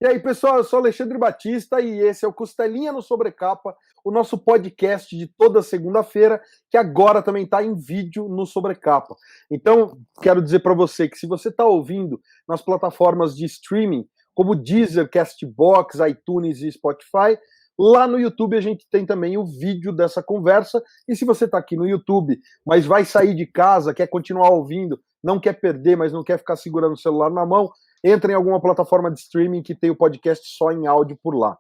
E aí, pessoal, eu sou Alexandre Batista e esse é o Costelinha no Sobrecapa, o nosso podcast de toda segunda-feira, que agora também está em vídeo no Sobrecapa. Então, quero dizer para você que se você está ouvindo nas plataformas de streaming, como Deezer, Castbox, iTunes e Spotify, lá no YouTube a gente tem também o vídeo dessa conversa. E se você está aqui no YouTube, mas vai sair de casa, quer continuar ouvindo, não quer perder, mas não quer ficar segurando o celular na mão, entra em alguma plataforma de streaming que tem o podcast só em áudio por lá.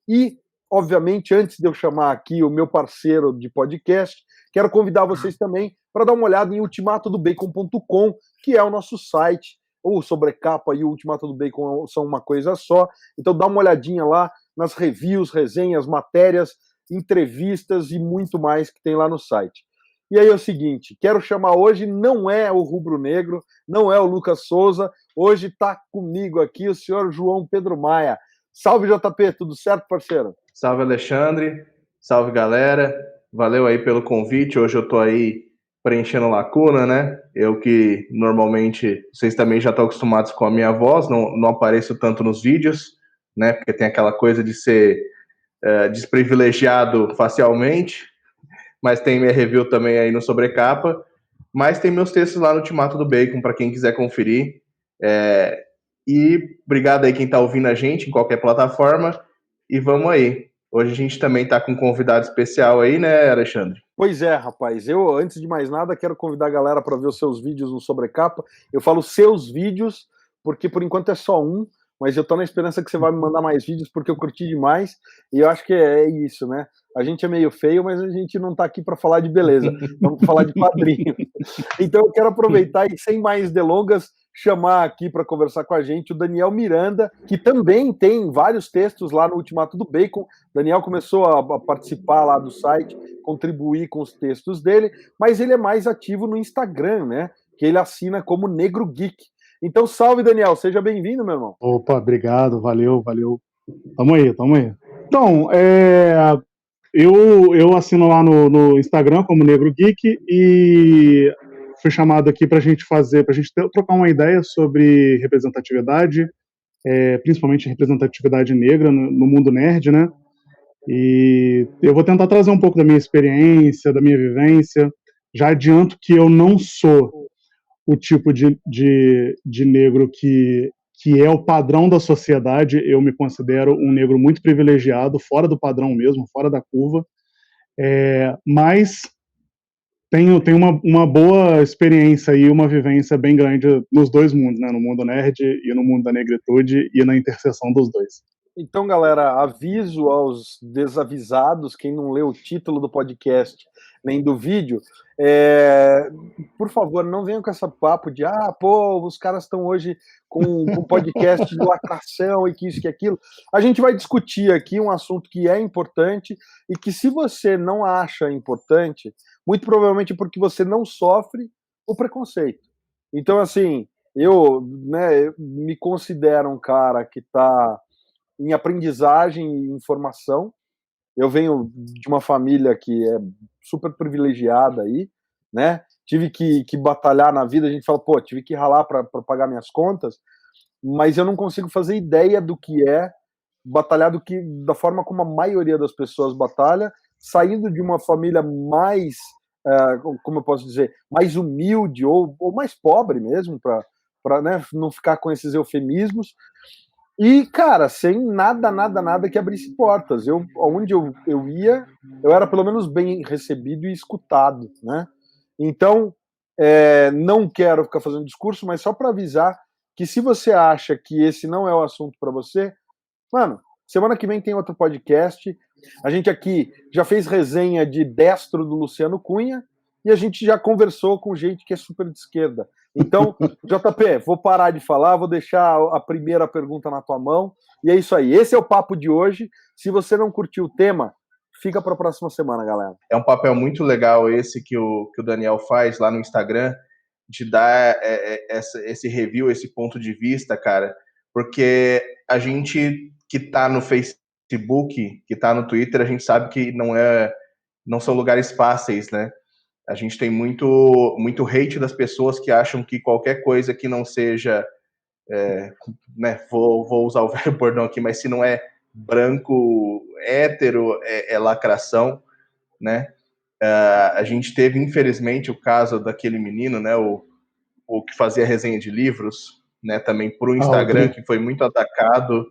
E, obviamente, antes de eu chamar aqui o meu parceiro de podcast, quero convidar vocês também para dar uma olhada em ultimatodobacon.com, que é o nosso site. O Sobrecapa e o Ultimato do Bacon são uma coisa só. Então dá uma olhadinha lá nas reviews, resenhas, matérias, entrevistas e muito mais que tem lá no site. E aí é o seguinte, quero chamar hoje, não é o Rubro Negro, não é o Lucas Souza, hoje está comigo aqui o senhor João Pedro Maia. Salve, JP, tudo certo, parceiro? Salve, Alexandre, salve, galera, valeu aí pelo convite, hoje eu tô aí preenchendo lacuna, né? Eu que normalmente, vocês também já estão acostumados com a minha voz, não apareço tanto nos vídeos, né? Porque tem aquela coisa de ser desprivilegiado facialmente, mas tem minha review também aí no Sobrecapa, mas tem meus textos lá no Ultimato do Bacon, para quem quiser conferir. E obrigado aí quem tá ouvindo a gente em qualquer plataforma, e vamos aí. Hoje a gente também tá com um convidado especial aí, né, Alexandre? Pois é, rapaz. Eu, antes de mais nada, quero convidar a galera para ver os seus vídeos no Sobrecapa. Eu falo seus vídeos, porque por enquanto é só um, mas eu tô na esperança que você vai me mandar mais vídeos, porque eu curti demais, e eu acho que é isso, né? A gente é meio feio, mas a gente não tá aqui para falar de beleza, vamos falar de padrinho. Então eu quero aproveitar e, sem mais delongas, chamar aqui para conversar com a gente o Daniel Miranda, que também tem vários textos lá no Ultimato do Bacon. Daniel começou a participar lá do site, contribuir com os textos dele, mas ele é mais ativo no Instagram, né? Que ele assina como Negro Geek. Então, salve, Daniel, seja bem-vindo, meu irmão. Opa, obrigado, valeu. Tamo aí. Então, eu assino lá no Instagram como Negro Geek e fui chamado aqui pra gente trocar uma ideia sobre representatividade, principalmente representatividade negra no mundo nerd, né? E eu vou tentar trazer um pouco da minha experiência, da minha vivência. Já adianto que eu não sou o tipo de negro que é o padrão da sociedade. Eu me considero um negro muito privilegiado, fora do padrão mesmo, fora da curva, mas tenho uma boa experiência e uma vivência bem grande nos dois mundos, né? No mundo nerd e no mundo da negritude e na interseção dos dois. Então, galera, aviso aos desavisados, quem não leu o título do podcast nem do vídeo, por favor, não venham com esse papo de os caras estão hoje com podcast de lacração e que isso, que aquilo. A gente vai discutir aqui um assunto que é importante e que, se você não acha importante, muito provavelmente é porque você não sofre o preconceito. Então, assim, eu me considero um cara que está em aprendizagem e informação. Eu venho de uma família que é super privilegiada aí, né? Tive que batalhar na vida, a gente fala, tive que ralar para pagar minhas contas, mas eu não consigo fazer ideia do que é batalhar da forma como a maioria das pessoas batalha, saindo de uma família mais, como eu posso dizer, mais humilde ou mais pobre mesmo, para não ficar com esses eufemismos. E, cara, sem nada que abrisse portas. Onde eu ia, eu era pelo menos bem recebido e escutado, né? Então, não quero ficar fazendo discurso, mas só para avisar que, se você acha que esse não é o assunto para você, mano, semana que vem tem outro podcast. A gente aqui já fez resenha de Destro do Luciano Cunha e a gente já conversou com gente que é super de esquerda. Então, JP, vou parar de falar, vou deixar a primeira pergunta na tua mão. E é isso aí. Esse é o papo de hoje. Se você não curtiu o tema, fica para a próxima semana, galera. É um papel muito legal esse que o Daniel faz lá no Instagram, de dar esse review, esse ponto de vista, cara, porque a gente que tá no Facebook, que tá no Twitter, a gente sabe que não são lugares fáceis, né? A gente tem muito hate das pessoas que acham que qualquer coisa que não seja né, vou usar o velho bordão aqui, mas se não é branco, hétero, é lacração, né? A gente teve, infelizmente, o caso daquele menino, né, o que fazia resenha de livros, né, também por um O Instagram, Dri. que foi muito atacado,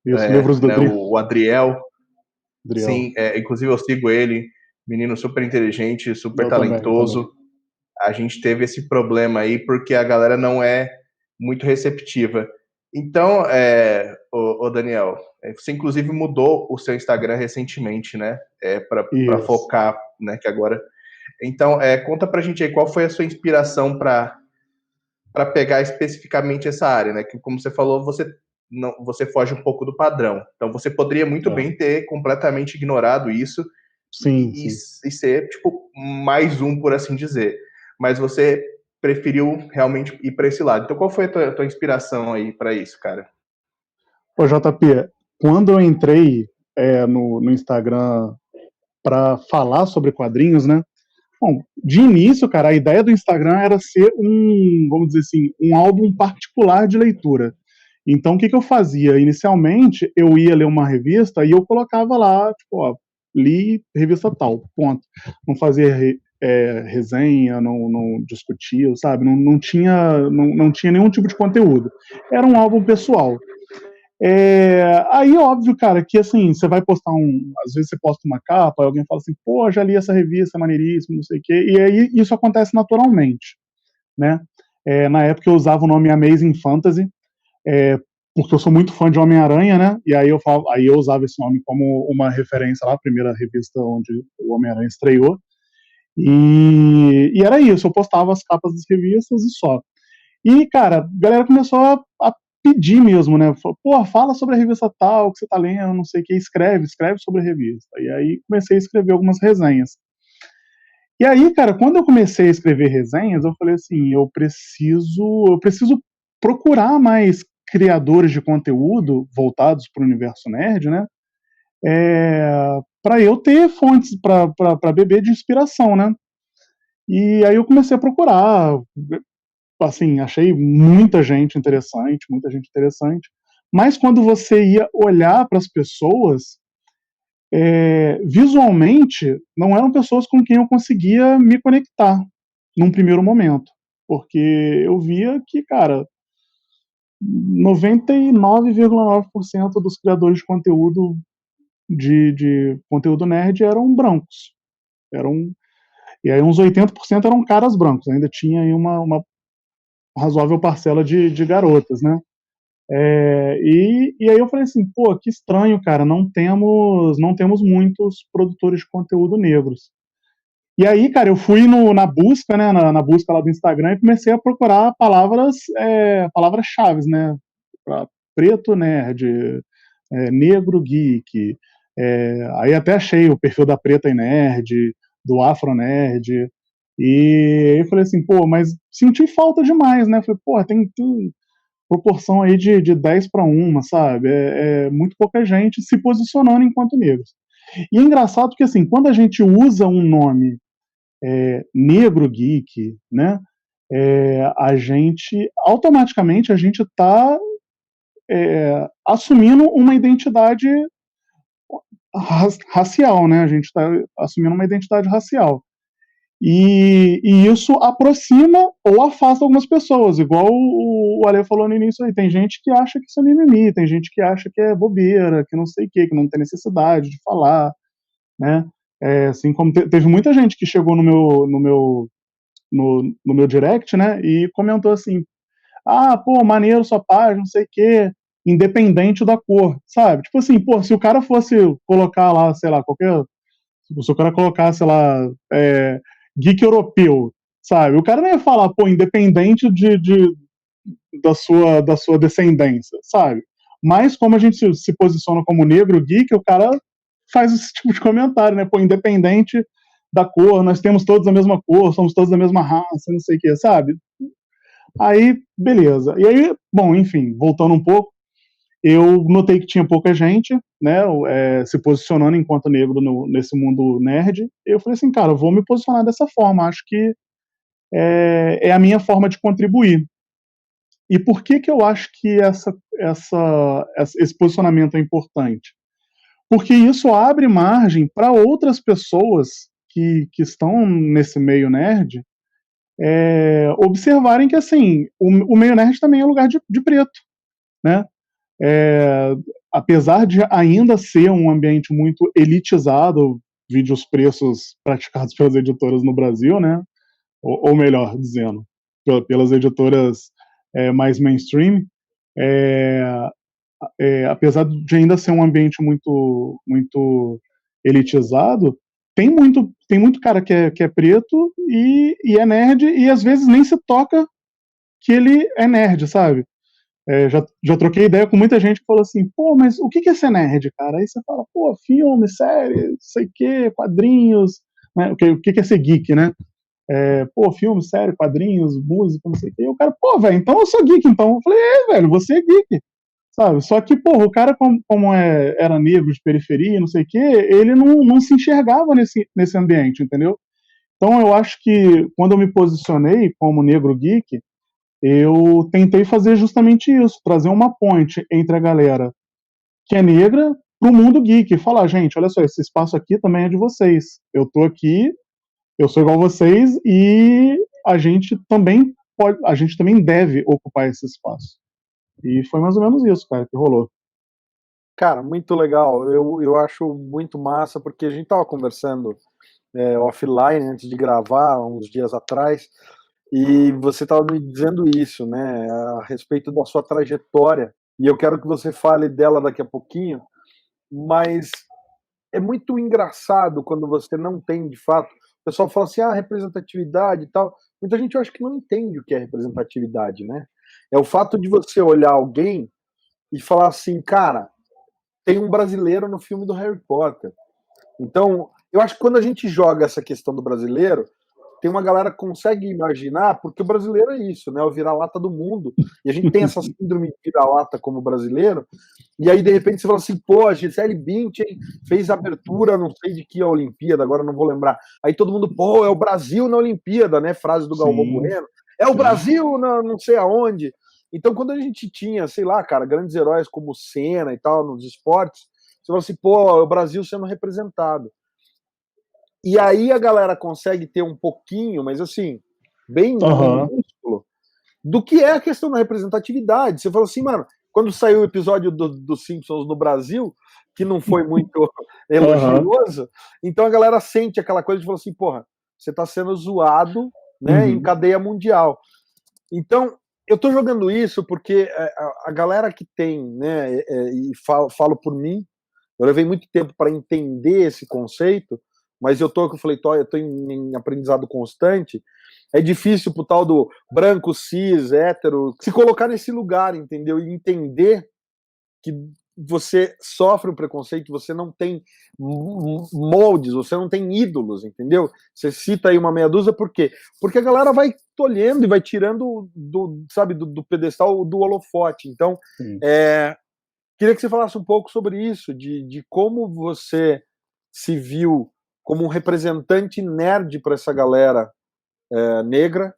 Isso, livros do né, Dri. o Adriel. Driel. Sim, inclusive eu sigo ele, menino super inteligente, super Eu também. talentoso. A gente teve esse problema aí porque a galera não é muito receptiva. Então, o Daniel, você inclusive mudou o seu Instagram recentemente, né? Para Isso. focar, né? Que agora. Então, conta pra gente aí qual foi a sua inspiração para pegar especificamente essa área, né? Que, como você falou, você foge um pouco do padrão. Então, você poderia muito bem ter completamente ignorado isso Sim, e sim. ser, tipo, mais um, por assim dizer. Mas você preferiu realmente ir para esse lado. Então, qual foi a tua inspiração aí para isso, cara? Ô, JP, quando eu entrei no Instagram para falar sobre quadrinhos, né? Bom, de início, cara, a ideia do Instagram era ser vamos dizer assim, um álbum particular de leitura. Então, o que eu fazia? Inicialmente, eu ia ler uma revista e eu colocava lá, tipo, ó, li revista tal, ponto. Não fazia resenha, não discutia, sabe? Não tinha nenhum tipo de conteúdo. Era um álbum pessoal. Aí, óbvio, cara, que assim, você vai postar às vezes você posta uma capa, e alguém fala assim, pô, já li essa revista, maneiríssimo, não sei o quê, e aí isso acontece naturalmente, né? Na época eu usava o nome Amazing Fantasy, porque eu sou muito fã de Homem-Aranha, né? E aí eu usava esse nome como uma referência lá, a primeira revista onde o Homem-Aranha estreou, e era isso, eu postava as capas das revistas e só. E, cara, a galera começou a pedir mesmo, né? Falou, pô, fala sobre a revista tal que você tá lendo, não sei o que, escreve sobre a revista. E aí comecei a escrever algumas resenhas. E aí, cara, quando eu comecei a escrever resenhas, eu falei assim, eu preciso procurar mais criadores de conteúdo voltados para o universo nerd, né? Para eu ter fontes para beber de inspiração, né? E aí eu comecei a procurar, assim, achei muita gente interessante, mas quando você ia olhar para as pessoas, visualmente, não eram pessoas com quem eu conseguia me conectar num primeiro momento, porque eu via que, cara, 99,9% dos criadores de conteúdo de conteúdo nerd eram brancos. E aí uns 80% eram caras brancos, ainda tinha aí uma razoável parcela de garotas, né? E aí eu falei assim, pô, que estranho, cara, não temos muitos produtores de conteúdo negros. E aí, cara, eu fui na busca, né, na busca lá do Instagram e comecei a procurar palavras-chave, né, pra preto nerd, negro geek, aí até achei o perfil da Preta e Nerd, do Afro Nerd, e eu falei assim, pô, mas senti falta demais, né, falei, pô, tem proporção aí de 10 para 1, sabe? Muito pouca gente se posicionando enquanto negros. E é engraçado que, assim, quando a gente usa um nome negro geek, né, automaticamente, a gente está assumindo uma identidade racial, né? A gente está assumindo uma identidade racial. E isso aproxima ou afasta algumas pessoas, igual o Ale falou no início aí. Tem gente que acha que isso é mimimi, tem gente que acha que é bobeira, que não sei o que não tem necessidade de falar, né? Assim como teve muita gente que chegou no meu direct, né, e comentou assim, ah, pô, maneiro sua página, não sei o que, independente da cor, sabe? Tipo assim, pô, se o cara fosse colocar lá, sei lá, se o cara colocasse lá geek europeu, sabe? O cara não ia falar, pô, independente da sua descendência, sabe? Mas como a gente se posiciona como negro geek, o cara faz esse tipo de comentário, né? Pô, independente da cor, nós temos todos a mesma cor, somos todos da mesma raça, não sei o que, sabe? Aí, beleza. E aí, bom, enfim, voltando um pouco, eu notei que tinha pouca gente, né, se posicionando enquanto negro nesse mundo nerd. Eu falei assim, cara, eu vou me posicionar dessa forma. Acho que é a minha forma de contribuir. E por que eu acho que esse posicionamento é importante? Porque isso abre margem para outras pessoas que estão nesse meio nerd observarem que, assim, o meio nerd também é lugar de preto, né? Apesar de ainda ser um ambiente muito elitizado, vide os preços praticados pelas editoras no Brasil, né? Ou melhor dizendo, pelas editoras mais mainstream, apesar de ainda ser um ambiente muito, muito elitizado, tem muito cara que é preto e é nerd, e às vezes nem se toca que ele é nerd, sabe? Já troquei ideia com muita gente que falou assim, pô, mas o que é ser nerd, cara? Aí você fala, pô, filme, série, sei o quê, quadrinhos, né? O que é ser geek, né? Pô, filme, série, quadrinhos, música, não sei o quê. E o cara, pô, velho, então eu sou geek, então. Eu falei, velho, você é geek, sabe? Só que, pô, o cara, como era negro de periferia, não sei o quê, ele não se enxergava nesse ambiente, entendeu? Então eu acho que quando eu me posicionei como negro geek, eu tentei fazer justamente isso, trazer uma ponte entre a galera que é negra pro mundo geek, e falar, gente, olha só, esse espaço aqui também é de vocês. Eu tô aqui, eu sou igual a vocês e a gente também deve ocupar esse espaço. E foi mais ou menos isso, cara, que rolou. Cara, muito legal. Eu acho muito massa, porque a gente tava conversando offline antes de gravar, uns dias atrás, e você estava me dizendo isso, né, a respeito da sua trajetória, e eu quero que você fale dela daqui a pouquinho, mas é muito engraçado quando você não tem, de fato, o pessoal fala assim, representatividade e tal, muita gente eu acho que não entende o que é representatividade, né? É o fato de você olhar alguém e falar assim, cara, tem um brasileiro no filme do Harry Potter. Então, eu acho que quando a gente joga essa questão do brasileiro, tem uma galera que consegue imaginar, porque o brasileiro é isso, né? O vira-lata do mundo. E a gente tem essa síndrome de vira-lata como brasileiro. E aí, de repente, você fala assim, pô, a Gisele Bündchen fez abertura, não sei de que a Olimpíada, agora não vou lembrar. Aí todo mundo, pô, é o Brasil na Olimpíada, né? Frase do Galvão Bueno. É o Brasil na não sei aonde. Então, quando a gente tinha, sei lá, cara, grandes heróis como o Senna e tal, nos esportes, você fala assim, pô, é o Brasil sendo representado. E aí a galera consegue ter um pouquinho, mas assim, bem minúsculo, do que é a questão da representatividade. Você fala assim, mano, quando saiu o episódio do Simpsons no Brasil, que não foi muito elogioso, então a galera sente aquela coisa de falar assim, porra, você tá sendo zoado, né, em cadeia mundial. Então, eu tô jogando isso porque a galera que tem, né, e falo por mim, eu levei muito tempo para entender esse conceito, mas eu tô em aprendizado constante. É difícil pro tal do branco, cis, hétero, se colocar nesse lugar, entendeu? E entender que você sofre o preconceito, você não tem moldes, você não tem ídolos, entendeu? Você cita aí uma meia dúzia, por quê? Porque a galera vai tolhendo e vai tirando do pedestal do holofote. Então, queria que você falasse um pouco sobre isso, de como você se viu como um representante nerd para essa galera negra,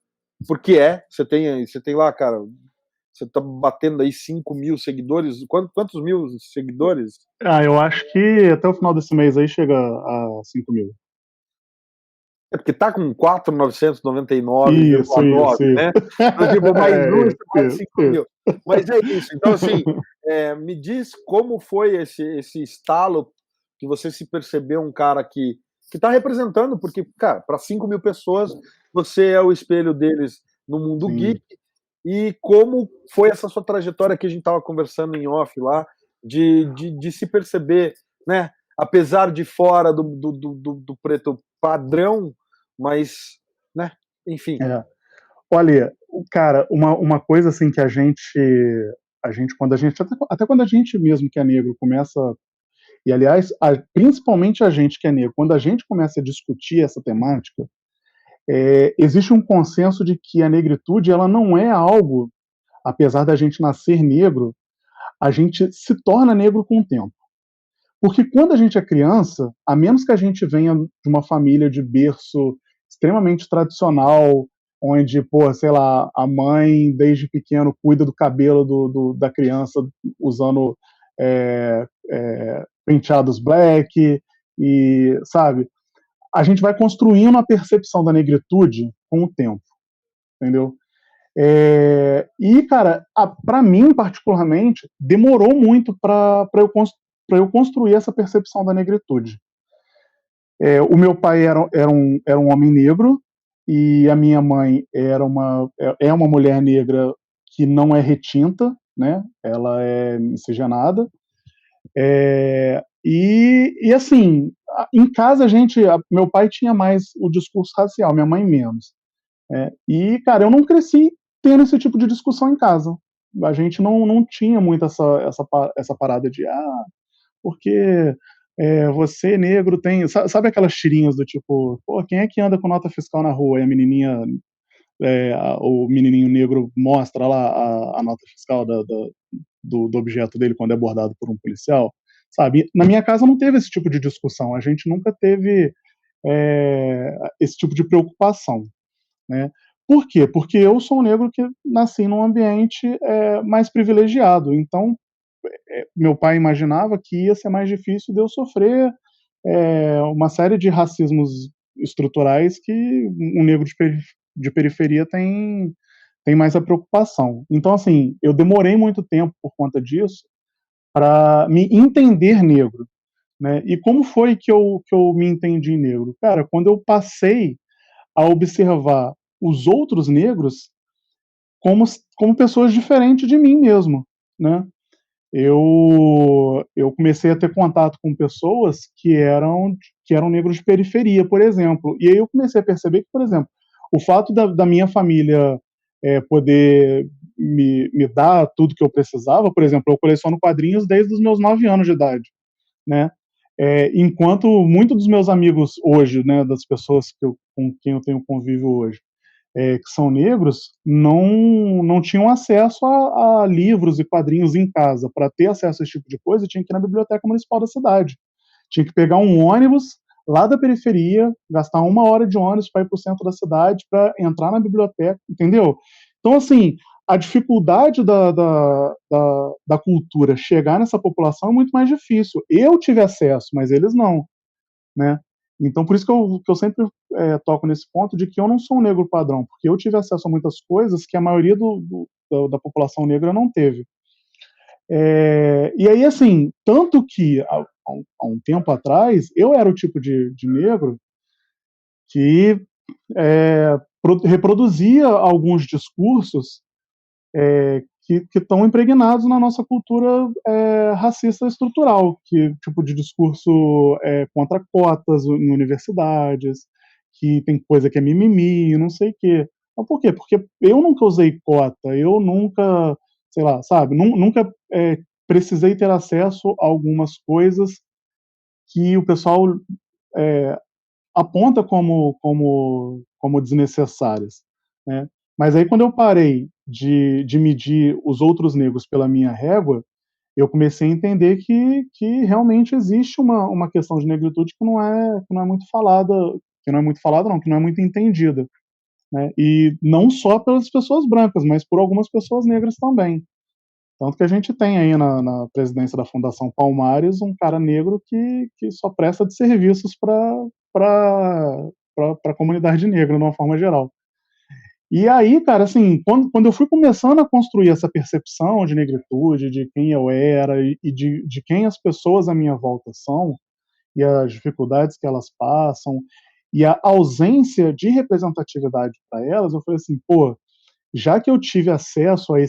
porque você tem lá, cara, você tá batendo aí 5 mil seguidores, quantos mil seguidores? Eu acho que até o final desse mês aí chega a 5 mil. É porque tá com 4.999,9, né? Então, tipo, mais um, quase 5 mil. Mas é isso. Então, assim, me diz como foi esse estalo que você se percebeu um cara que está representando, porque, cara, para 5 mil pessoas, você é o espelho deles no mundo geek, e como foi essa sua trajetória que a gente estava conversando em off lá, de se perceber, né, apesar de fora do preto padrão, mas, né, enfim. Olha, cara, uma coisa assim que a gente quando a gente, até quando a gente mesmo que é negro começa. E, aliás, principalmente a gente que é negro, quando a gente começa a discutir essa temática, existe um consenso de que a negritude ela não é algo, apesar da gente nascer negro, a gente se torna negro com o tempo. Porque quando a gente é criança, a menos que a gente venha de uma família de berço extremamente tradicional, onde, pô, sei lá, a mãe, desde pequeno, cuida do cabelo da criança usando penteados black, e, sabe, a gente vai construindo a percepção da negritude com o tempo, entendeu? E, cara, para mim, particularmente, demorou muito para eu construir essa percepção da negritude. O meu pai era um homem negro, e a minha mãe é uma mulher negra que não é retinta, né? Ela é miscigenada. E assim, em casa meu pai tinha mais o discurso racial, minha mãe menos. E, cara, eu não cresci tendo esse tipo de discussão em casa. A gente não tinha muito essa parada de, porque você negro tem. Sabe aquelas tirinhas do tipo, pô, quem é que anda com nota fiscal na rua? E a menininha, o menininho negro mostra lá a nota fiscal do objeto dele quando é abordado por um policial, sabe? Na minha casa não teve esse tipo de discussão, a gente nunca teve esse tipo de preocupação, né? Por quê? Porque eu sou um negro que nasci num ambiente mais privilegiado, então meu pai imaginava que ia ser mais difícil de eu sofrer uma série de racismos estruturais que um negro de periferia tem mais a preocupação. Então, assim, eu demorei muito tempo por conta disso para me entender negro, né? E como foi que eu me entendi negro? Cara, quando eu passei a observar os outros negros como, como pessoas diferentes de mim mesmo, né? Eu comecei a ter contato com pessoas que eram negros de periferia, por exemplo. E aí eu comecei a perceber que, por exemplo, o fato da minha família poder me dar tudo que eu precisava, por exemplo, eu coleciono quadrinhos desde os meus 9 anos de idade, né? Enquanto muitos dos meus amigos hoje, né, das pessoas com quem eu tenho convívio hoje, que são negros, não tinham acesso a livros e quadrinhos em casa. Para ter acesso a esse tipo de coisa, tinha que ir na biblioteca municipal da cidade. Tinha que pegar um ônibus lá da periferia, gastar 1 hora de ônibus para ir para o centro da cidade, para entrar na biblioteca, entendeu? Então, assim, a dificuldade da cultura chegar nessa população é muito mais difícil. Eu tive acesso, mas eles não, né? Então, por isso que eu sempre toco nesse ponto de que eu não sou um negro padrão, porque eu tive acesso a muitas coisas que a maioria da população negra não teve. E aí, assim, tanto que há um tempo atrás, eu era o tipo de negro que reproduzia alguns discursos que estão impregnados na nossa cultura racista estrutural, que tipo de discurso contra cotas em universidades, que tem coisa que é mimimi, não sei o quê. Mas por quê? Porque eu nunca usei cota, eu nunca, sei lá, sabe, nunca precisei ter acesso a algumas coisas que o pessoal aponta como desnecessárias, né? Mas aí quando eu parei de medir os outros negros pela minha régua, eu comecei a entender que realmente existe uma questão de negritude que não é muito falada, que não é muito falada não, que não é muito entendida, né? E não só pelas pessoas brancas, mas por algumas pessoas negras também. Tanto que a gente tem aí na presidência da Fundação Palmares um cara negro que só presta de serviços para a comunidade negra, de uma forma geral. E aí, cara, assim, quando eu fui começando a construir essa percepção de negritude, de quem eu era e de quem as pessoas à minha volta são, e as dificuldades que elas passam, e a ausência de representatividade para elas, eu falei assim, pô, já que eu tive acesso a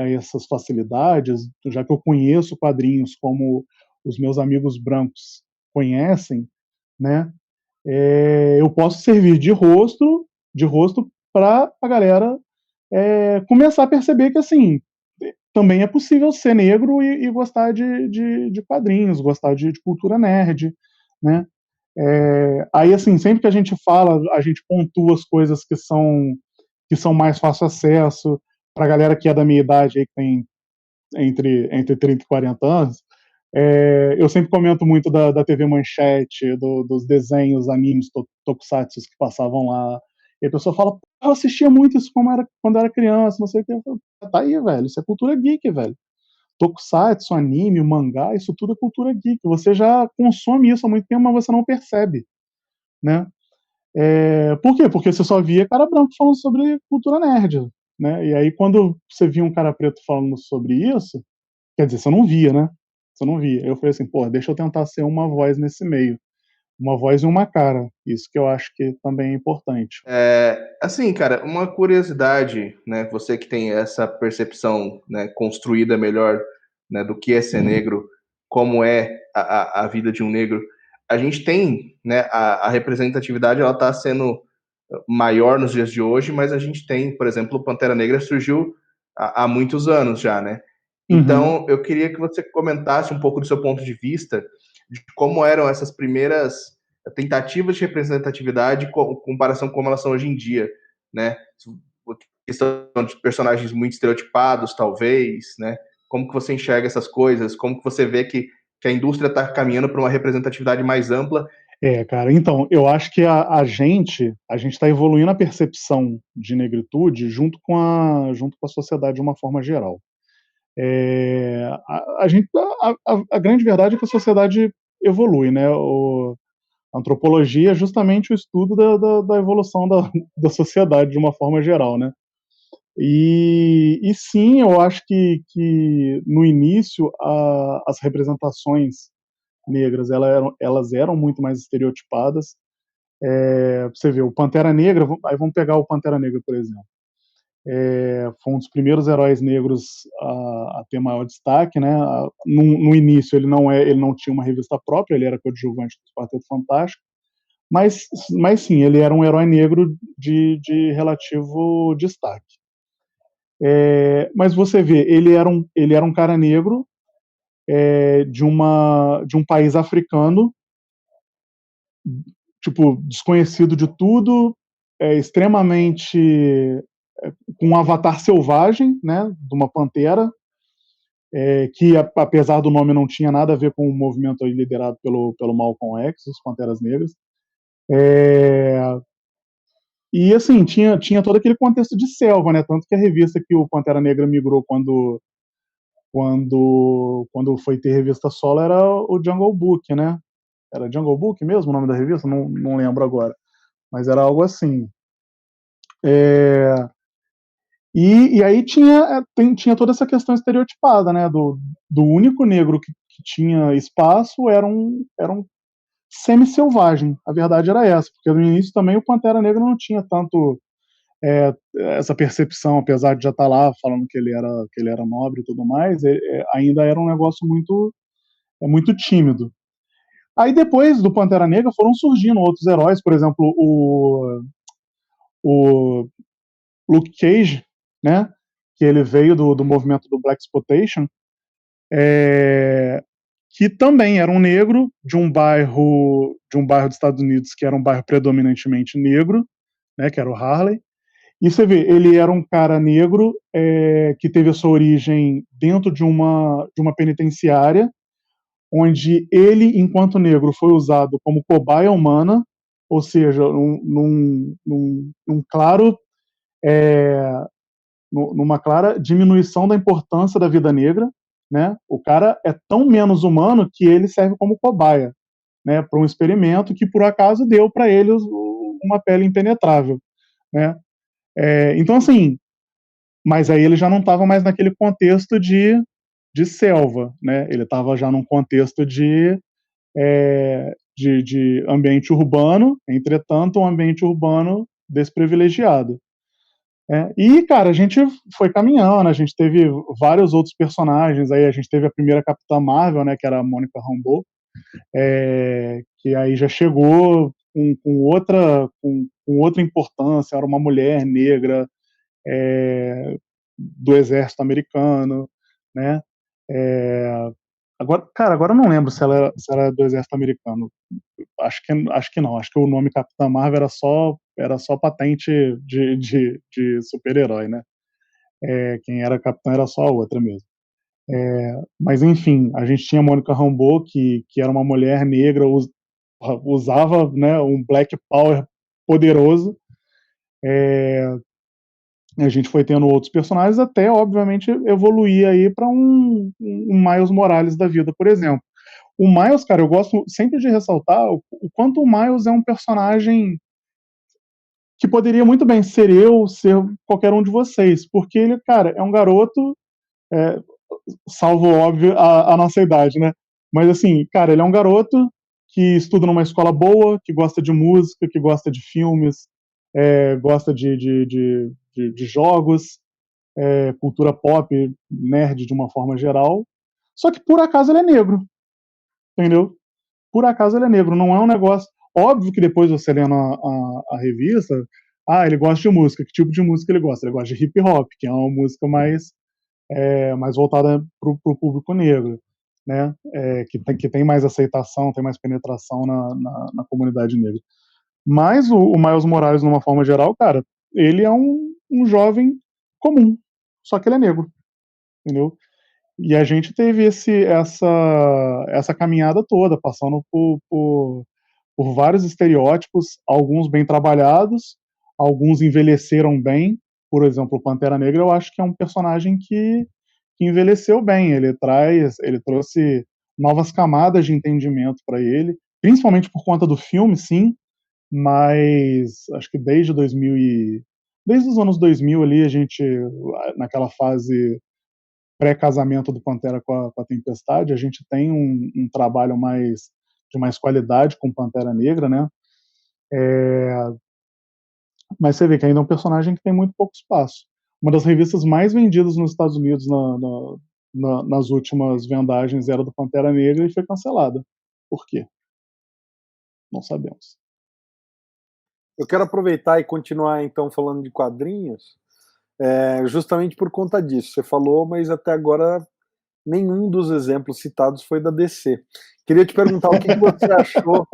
essas facilidades, já que eu conheço quadrinhos como os meus amigos brancos conhecem, né, eu posso servir de rosto para a galera começar a perceber que assim também é possível ser negro e gostar de quadrinhos, gostar de cultura nerd, né? Aí assim, sempre que a gente fala, a gente pontua as coisas que são mais fácil acesso para a galera que é da minha idade, aí, que tem entre 30 e 40 anos. Eu sempre comento muito da TV Manchete, dos desenhos, animes, tokusatsu que passavam lá. E a pessoa fala, eu assistia muito isso quando era criança, não sei o que. Eu falo, tá aí, velho, isso é cultura geek, velho. Tokusatsu, anime, mangá, isso tudo é cultura geek. Você já consome isso há muito tempo, mas você não percebe, né? Por quê? Porque você só via cara branco falando sobre cultura nerd, né? E aí quando você via um cara preto falando sobre isso, quer dizer, você não via, né? Você não via. Eu falei assim, pô, deixa eu tentar ser uma voz nesse meio. Uma voz e uma cara. Isso que eu acho que também é importante. Assim, cara, uma curiosidade, né? Você que tem essa percepção, né, construída melhor, né, do que é ser negro, como é a vida de um negro. A gente tem, né, a representatividade, ela está sendo maior nos dias de hoje, mas a gente tem, por exemplo, o Pantera Negra surgiu há muitos anos já, né? Então, eu queria que você comentasse um pouco do seu ponto de vista de como eram essas primeiras tentativas de representatividade em comparação com como elas são hoje em dia, né? Questão de personagens muito estereotipados, talvez, né? Como que você enxerga essas coisas? Como que você vê que a indústria está caminhando para uma representatividade mais ampla? Cara, então, eu acho que a gente está evoluindo a percepção de negritude junto com a sociedade de uma forma geral. A grande verdade é que a sociedade evolui, né? A antropologia é justamente o estudo da evolução da sociedade de uma forma geral, né? E sim, eu acho que no início as representações negras elas eram muito mais estereotipadas. Você vê, o Pantera Negra, aí vamos pegar o Pantera Negra, por exemplo. Foi um dos primeiros heróis negros a ter maior destaque, né? No início ele não tinha uma revista própria, ele era coadjuvante do Quarteto Fantástico, mas sim, ele era um herói negro de relativo destaque. Mas você vê, ele era um cara negro de um país africano, tipo, desconhecido de tudo, extremamente com um avatar selvagem, né, de uma pantera, que apesar do nome não tinha nada a ver com o movimento liderado pelo Malcolm X, os Panteras Negras. E assim, tinha todo aquele contexto de selva, né? Tanto que a revista que o Pantera Negra migrou quando foi ter revista solo era o Jungle Book, né? Era Jungle Book mesmo o nome da revista? Não lembro agora. Mas era algo assim. E aí tinha toda essa questão estereotipada, né? Do único negro que tinha espaço era um semi-selvagem. A verdade era essa, porque no início também o Pantera Negra não tinha tanto essa percepção, apesar de já estar lá falando que ele era nobre e tudo mais, ainda era um negócio muito tímido. Aí depois do Pantera Negra foram surgindo outros heróis, por exemplo, o Luke Cage, né? Que ele veio do movimento do Blaxploitation, que também era um negro de um bairro dos Estados Unidos que era um bairro predominantemente negro, né? Que era o Harlem. E você vê, ele era um cara negro que teve a sua origem dentro de uma penitenciária, onde ele, enquanto negro, foi usado como cobaia humana, ou seja, numa clara diminuição da importância da vida negra, né? O cara é tão menos humano que ele serve como cobaia, né? Para um experimento que por acaso deu para ele uma pele impenetrável, né? Então assim, mas aí ele já não estava mais naquele contexto de selva, né? Ele estava já num contexto de ambiente urbano, entretanto, um ambiente urbano desprivilegiado. E, cara, a gente foi caminhando, a gente teve vários outros personagens, aí a gente teve a primeira Capitã Marvel, né, que era a Mônica Rambeau, que aí já chegou com outra importância, era uma mulher negra do exército americano, né? Agora eu não lembro se ela é do exército americano. Acho que não. Acho que o nome Capitã Marvel era só patente de super-herói, né? Quem era capitã era só a outra mesmo. Mas enfim, a gente tinha a Mônica Rambeau, que era uma mulher negra, usava, né, um Black Power poderoso, A gente foi tendo outros personagens até, obviamente, evoluir aí para um Miles Morales da vida, por exemplo. O Miles, cara, eu gosto sempre de ressaltar o quanto o Miles é um personagem que poderia muito bem ser eu, ser qualquer um de vocês, porque ele, cara, é um garoto, é, salvo, óbvio, a nossa idade, né? Mas, assim, cara, ele é um garoto que estuda numa escola boa, que gosta de música, que gosta de filmes, gosta de jogos, cultura pop, nerd de uma forma geral. Só que, por acaso, ele é negro, entendeu? Por acaso ele é negro, não é um negócio. Óbvio que depois você lendo a revista, ele gosta de música. Que tipo de música ele gosta? Ele gosta de hip hop, que é uma música mais voltada para o público negro, né? Que tem mais aceitação, tem mais penetração na comunidade negra. Mas o Miles Morales, numa forma geral, cara, ele é um jovem comum, só que ele é negro, entendeu? E a gente teve essa caminhada toda, passando por vários estereótipos, alguns bem trabalhados, alguns envelheceram bem. Por exemplo, o Pantera Negra, eu acho que é um personagem que envelheceu bem. Ele trouxe novas camadas de entendimento para ele, principalmente por conta do filme, sim, mas acho que desde os anos 2000 ali, a gente, naquela fase pré-casamento do Pantera com a Tempestade, a gente tem um trabalho de mais qualidade com Pantera Negra, né? Mas você vê que ainda é um personagem que tem muito pouco espaço. Uma das revistas mais vendidas nos Estados Unidos nas últimas vendagens era do Pantera Negra e foi cancelada. Por quê? Não sabemos. Eu quero aproveitar e continuar, então, falando de quadrinhos, justamente por conta disso. Você falou, mas até agora nenhum dos exemplos citados foi da DC. Queria te perguntar o que você achou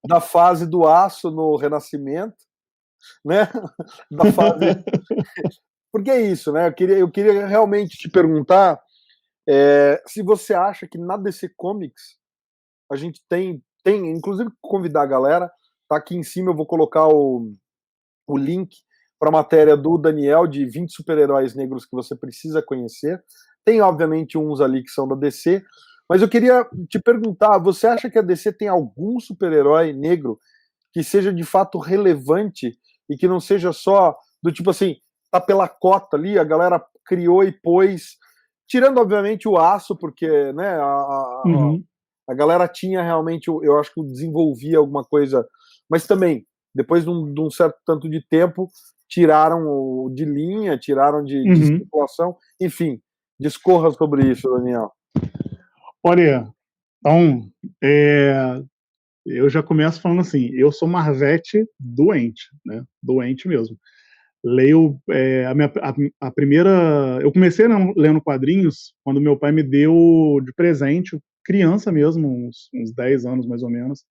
da fase do Aço no Renascimento, né? Da fase. Porque é isso, né? Eu queria realmente te perguntar se você acha que na DC Comics a gente tem, inclusive convidar a galera, tá aqui em cima, eu vou colocar o link para a matéria do Daniel de 20 super-heróis negros que você precisa conhecer. Tem, obviamente, uns ali que são da DC, mas eu queria te perguntar, você acha que a DC tem algum super-herói negro que seja de fato relevante e que não seja só do tipo assim, tá pela cota ali, a galera criou e pôs, tirando, obviamente, o Aço, porque, né, Uhum. a galera tinha realmente, eu acho que desenvolvia alguma coisa, mas também, depois de um certo tanto de tempo, tiraram de linha, tiraram de Uhum. circulação, enfim, discorra sobre isso, Daniel. Olha, então, eu já começo falando assim, eu sou Marvete doente, né? Doente mesmo. Leio a primeira. Eu comecei lendo quadrinhos quando meu pai me deu de presente, criança mesmo, uns 10 anos mais ou menos.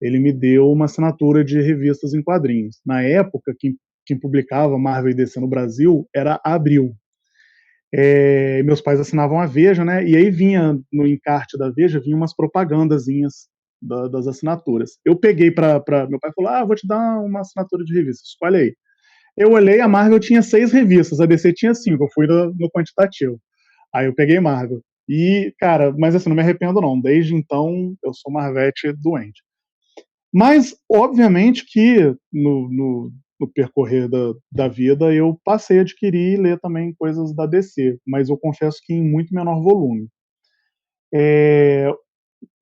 Ele me deu uma assinatura de revistas em quadrinhos. Na época, quem publicava Marvel e DC no Brasil era a Abril. Meus pais assinavam a Veja, né? E aí vinha no encarte da Veja, vinha umas propagandazinhas das assinaturas. Eu peguei para meu pai falou: vou te dar uma assinatura de revista, escolhe aí. Eu olhei, a Marvel tinha 6 revistas, a DC tinha 5, eu fui no quantitativo. Aí eu peguei Marvel. E, cara, mas assim, não me arrependo não. Desde então, eu sou Marvete doente. Mas, obviamente que no percorrer da vida eu passei a adquirir e ler também coisas da DC, mas eu confesso que em muito menor volume.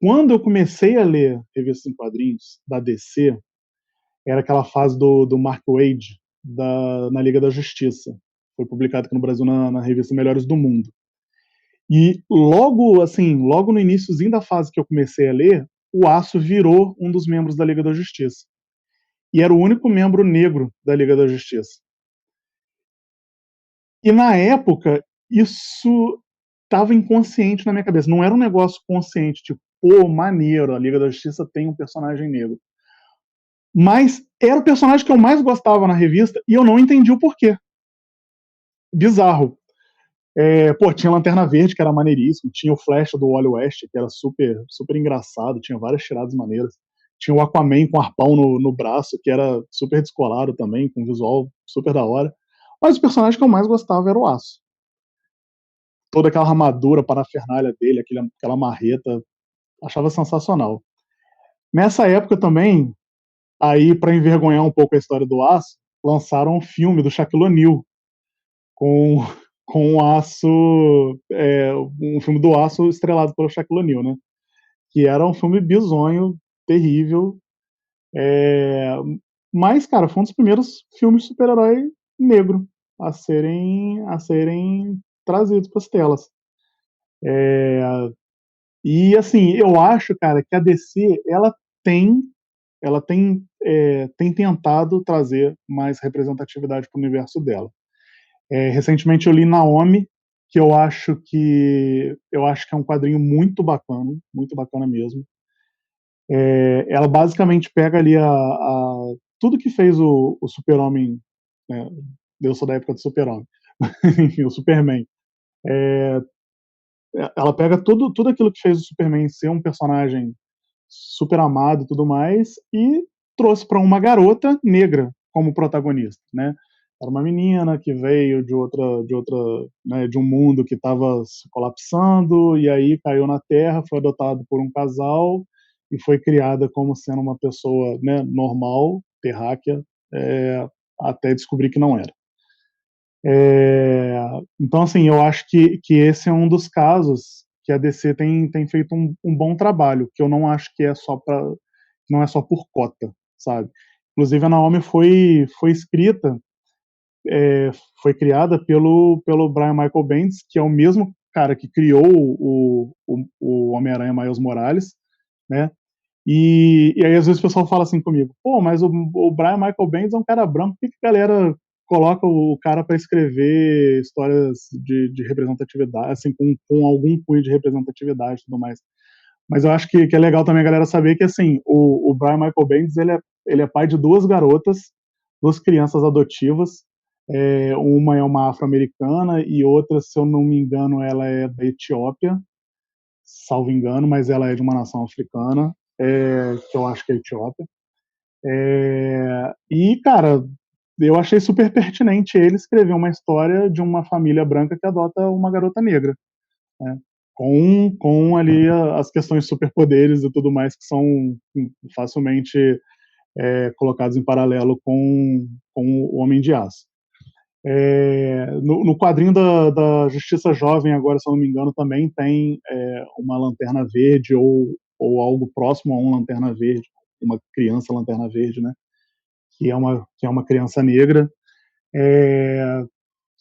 Quando eu comecei a ler revistas em quadrinhos da DC, era aquela fase do Mark Waid na Liga da Justiça. Foi publicado aqui no Brasil na revista Melhores do Mundo. E logo no iníciozinho da fase que eu comecei a ler, o Aço virou um dos membros da Liga da Justiça. E era o único membro negro da Liga da Justiça. E na época, isso estava inconsciente na minha cabeça. Não era um negócio consciente, tipo, pô, maneiro, a Liga da Justiça tem um personagem negro. Mas era o personagem que eu mais gostava na revista e eu não entendi o porquê. Bizarro. Tinha Lanterna Verde, que era maneiríssimo, tinha o Flash do Wally West, que era super, super engraçado, tinha várias tiradas maneiras. Tinha o Aquaman com arpão no braço, que era super descolado também, com visual super da hora. Mas o personagem que eu mais gostava era o Aço. Toda aquela armadura, parafernália dele, aquela marreta, achava sensacional. Nessa época também, aí para envergonhar um pouco a história do Aço, lançaram um filme do Shaquille O'Neal com o Aço, um filme do Aço estrelado pelo Shaquille O'Neal, né? Que era um filme bizonho, terrível. Mas, cara, foi um dos primeiros filmes de super-herói negro a serem trazidos para as telas. E assim, eu acho, cara, que a DC tem tentado trazer mais representatividade para o universo dela. Recentemente eu li Naomi, que eu acho que é um quadrinho muito bacana mesmo. Ela basicamente pega ali tudo que fez o Super-Homem, né? Eu sou da época do Super-Homem, enfim, o Superman. Ela pega tudo aquilo que fez o Superman ser um personagem super amado e tudo mais, e trouxe para uma garota negra como protagonista, né? Era uma menina que veio né, de um mundo que estava se colapsando, e aí caiu na Terra, foi adotado por um casal e foi criada como sendo uma pessoa, né, normal, terráquea, até descobrir que não era. Então, assim, eu acho que esse é um dos casos que a DC tem feito um bom trabalho, que eu não acho que não é só por cota, sabe? Inclusive, a Naomi foi escrita, foi criada pelo Brian Michael Bendis, que é o mesmo cara que criou o Homem-Aranha Miles Morales, né? E aí, às vezes, o pessoal fala assim comigo, pô, mas o Brian Michael Bendis é um cara branco, por que a galera coloca o cara para escrever histórias de representatividade, assim, com algum cunho de representatividade e tudo mais? Mas eu acho que é legal também a galera saber que, assim, o Brian Michael Bendis, ele é pai de duas garotas, duas crianças adotivas, uma é uma afro-americana e outra, se eu não me engano, ela é da Etiópia, salvo engano, mas ela é de uma nação africana, que eu acho que é Etiópia. E, cara, eu achei super pertinente ele escrever uma história de uma família branca que adota uma garota negra, né? Com ali as questões de superpoderes e tudo mais que são facilmente colocados em paralelo com o Homem de Aço. No quadrinho da Justiça Jovem, agora, se eu não me engano, também tem uma Lanterna Verde ou algo próximo a um Lanterna Verde, uma criança Lanterna Verde, né? Que é uma criança negra.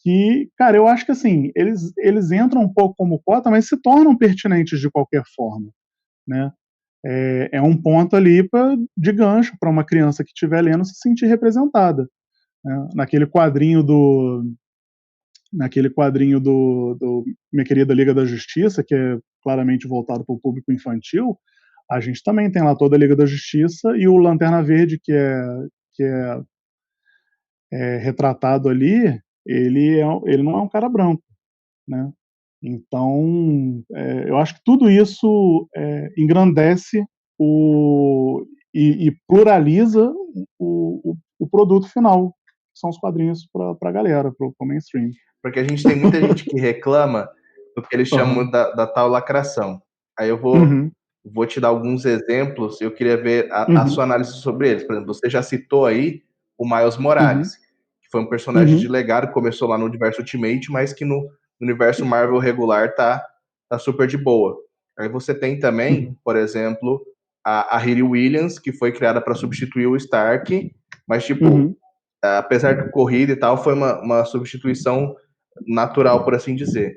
Que, cara, eu acho que assim, eles entram um pouco como cota, mas se tornam pertinentes de qualquer forma, né? É um ponto ali de gancho para uma criança que estiver lendo se sentir representada, né? Naquele quadrinho do Minha Querida Liga da Justiça, que é claramente voltado para o público infantil, a gente também tem lá toda a Liga da Justiça e o Lanterna Verde, que é retratado ali, ele não é um cara branco, né? Então, eu acho que tudo isso engrandece e pluraliza o produto final, que são os quadrinhos para a galera, para o mainstream. Porque a gente tem muita gente que reclama do que eles chamam da tal lacração. Aí eu vou te dar alguns exemplos, eu queria ver a sua análise sobre eles. Por exemplo, você já citou aí o Miles Morales, que foi um personagem de legado, começou lá no universo Ultimate, mas que no universo Marvel regular tá super de boa. Aí você tem também, por exemplo, a Riri Williams, que foi criada para substituir o Stark, mas tipo, apesar de corrida e tal, foi uma substituição natural, por assim dizer.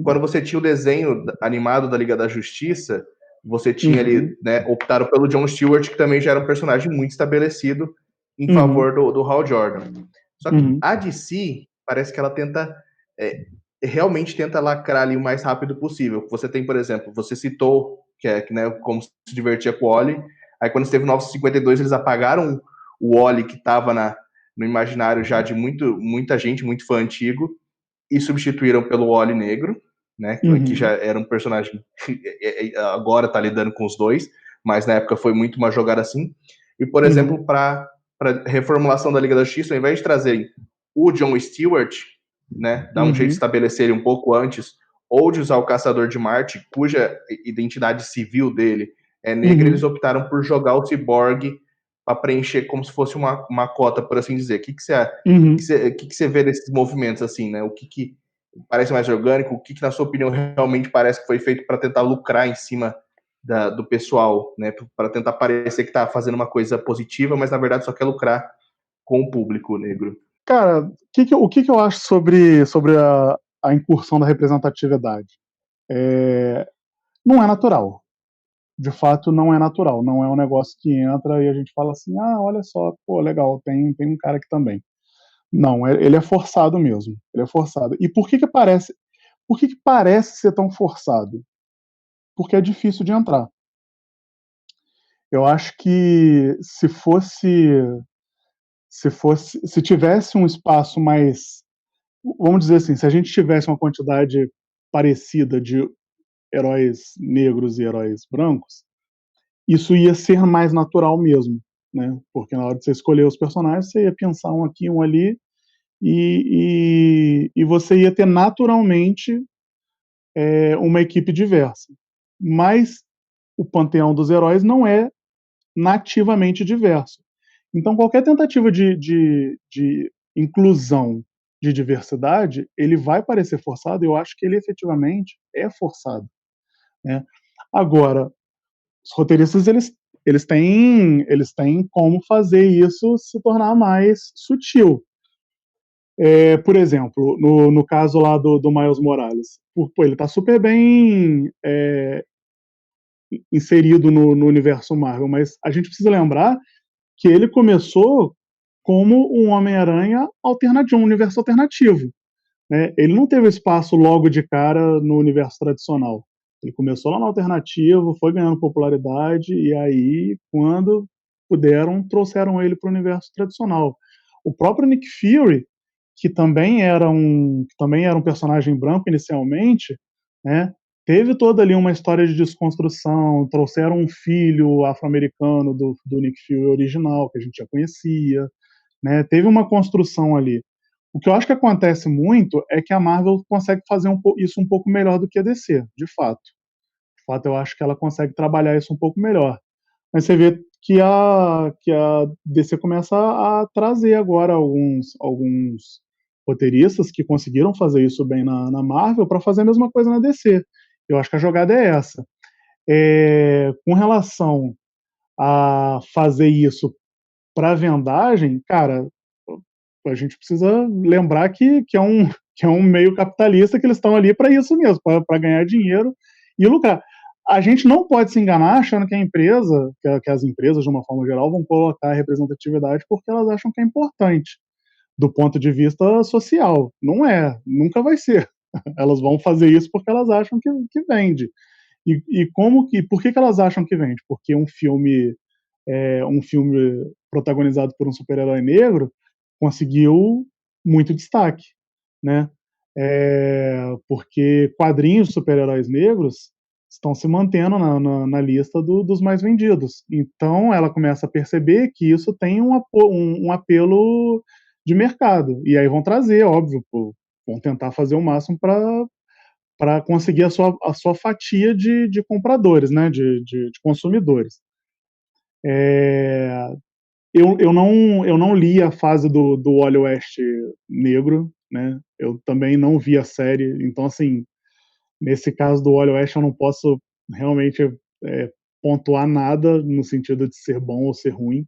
Quando você tinha o desenho animado da Liga da Justiça, você tinha ali, né, optaram pelo John Stewart, que também já era um personagem muito estabelecido em favor do Hal Jordan. Só que a DC, parece que ela realmente tenta lacrar ali o mais rápido possível. Você tem, por exemplo, você citou que né, como se divertia com o Wally, aí quando esteve no 952, eles apagaram o Wally que estava no imaginário já de muita gente, muito fã antigo, e substituíram pelo Wally negro, né, que já era um personagem que agora está lidando com os dois, mas na época foi muito uma jogada assim. E, por exemplo, para reformulação da Liga da Justiça, ao invés de trazerem o John Stewart, né, dar um jeito de estabelecer ele um pouco antes, ou de usar o Caçador de Marte, cuja identidade civil dele é negra, eles optaram por jogar o Cyborg para preencher como se fosse uma cota, por assim dizer. O que você vê desses movimentos, assim, né? O que parece mais orgânico? O que na sua opinião, realmente parece que foi feito para tentar lucrar em cima do pessoal, né? Para tentar parecer que está fazendo uma coisa positiva, mas na verdade só quer lucrar com o público negro? Cara, o que eu acho sobre a incursão da representatividade? Não é natural. De fato, não é natural. Não é um negócio que entra e a gente fala assim, olha só, pô, legal, tem um cara aqui também. Não, ele é forçado mesmo. Ele é forçado. E por que parece ser tão forçado? Porque é difícil de entrar. Eu acho que se tivesse um espaço mais, vamos dizer assim, se a gente tivesse uma quantidade parecida de heróis negros e heróis brancos, isso ia ser mais natural mesmo, né? Porque na hora de você escolher os personagens, você ia pensar um aqui, um ali, e você ia ter naturalmente uma equipe diversa. Mas o panteão dos heróis não é nativamente diverso. Então, qualquer tentativa de inclusão, de diversidade, ele vai parecer forçado, e eu acho que ele efetivamente é forçado, né? Agora, os roteiristas, eles têm como fazer isso se tornar mais sutil. Por exemplo, no caso lá do Miles Morales, ele está super bem inserido no universo Marvel, mas a gente precisa lembrar que ele começou como um Homem-Aranha de um universo alternativo, né? Ele não teve espaço logo de cara no universo tradicional. Ele começou lá no alternativo, foi ganhando popularidade, e aí, quando puderam, trouxeram ele para o universo tradicional. O próprio Nick Fury, que também era um personagem branco inicialmente, né? Teve toda ali uma história de desconstrução, trouxeram um filho afro-americano do Nick Fury original, que a gente já conhecia, né? Teve uma construção ali. O que eu acho que acontece muito é que a Marvel consegue fazer isso um pouco melhor do que a DC, de fato. De fato, eu acho que ela consegue trabalhar isso um pouco melhor. Mas você vê que a DC começa a trazer agora alguns roteiristas que conseguiram fazer isso bem na Marvel para fazer a mesma coisa na DC. Eu acho que a jogada é essa. Com relação a fazer isso para vendagem, cara, a gente precisa lembrar que é um meio capitalista, que eles estão ali para isso mesmo, para ganhar dinheiro e lucrar. A gente não pode se enganar achando que a empresa, que as empresas, de uma forma geral, vão colocar a representatividade porque elas acham que é importante, do ponto de vista social. Não é, nunca vai ser. Elas vão fazer isso porque elas acham que vende. Por que elas acham que vende? Porque um filme protagonizado por um super-herói negro conseguiu muito destaque, né? Porque quadrinhos de super-heróis negros estão se mantendo na lista dos mais vendidos. Então ela começa a perceber que isso tem um apelo de mercado. E aí vão trazer, óbvio, vão tentar fazer o máximo para conseguir a sua fatia de compradores, né? De consumidores. Eu não li a fase do Wally West negro, né? Eu também não vi a série, então, assim, nesse caso do Wally West eu não posso realmente pontuar nada no sentido de ser bom ou ser ruim.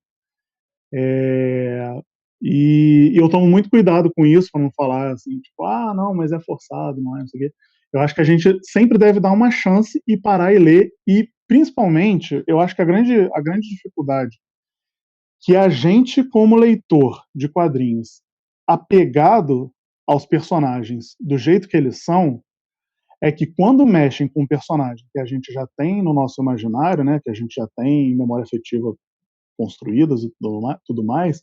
E eu tomo muito cuidado com isso, para não falar assim, tipo, não, mas é forçado, não é, não sei o quê. Eu acho que a gente sempre deve dar uma chance e parar e ler, e principalmente, eu acho que a grande dificuldade que a gente, como leitor de quadrinhos, apegado aos personagens do jeito que eles são, é que quando mexem com um personagem que a gente já tem no nosso imaginário, né, que a gente já tem em memória afetiva construídas e tudo mais,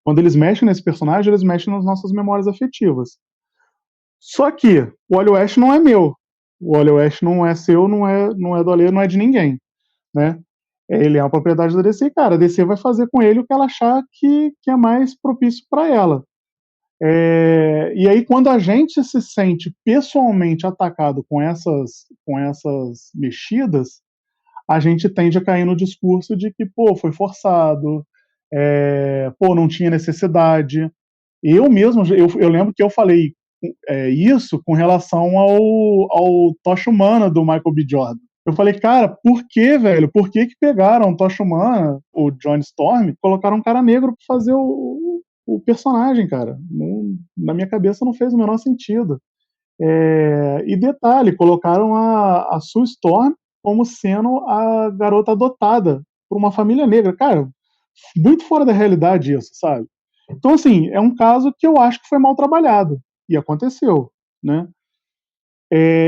quando eles mexem nesse personagem, eles mexem nas nossas memórias afetivas. Só que o Wally West não é meu. O Wally West não é seu, não é do Alê, não é de ninguém, né? Ele é a propriedade da DC, cara. A DC vai fazer com ele o que ela achar que é mais propício para ela. E aí, quando a gente se sente pessoalmente atacado com essas mexidas, a gente tende a cair no discurso de que, pô, foi forçado, pô, não tinha necessidade. Eu mesmo, eu lembro que eu falei isso com relação ao Tocha Humana do Michael B. Jordan. Eu falei, cara, por que, velho? Por que pegaram Tocha Humana, o Johnny Storm, e colocaram um cara negro pra fazer o personagem, cara? Não, na minha cabeça não fez o menor sentido. E detalhe, colocaram a Sue Storm como sendo a garota adotada por uma família negra. Cara, muito fora da realidade isso, sabe? Então, assim, é um caso que eu acho que foi mal trabalhado. E aconteceu, né?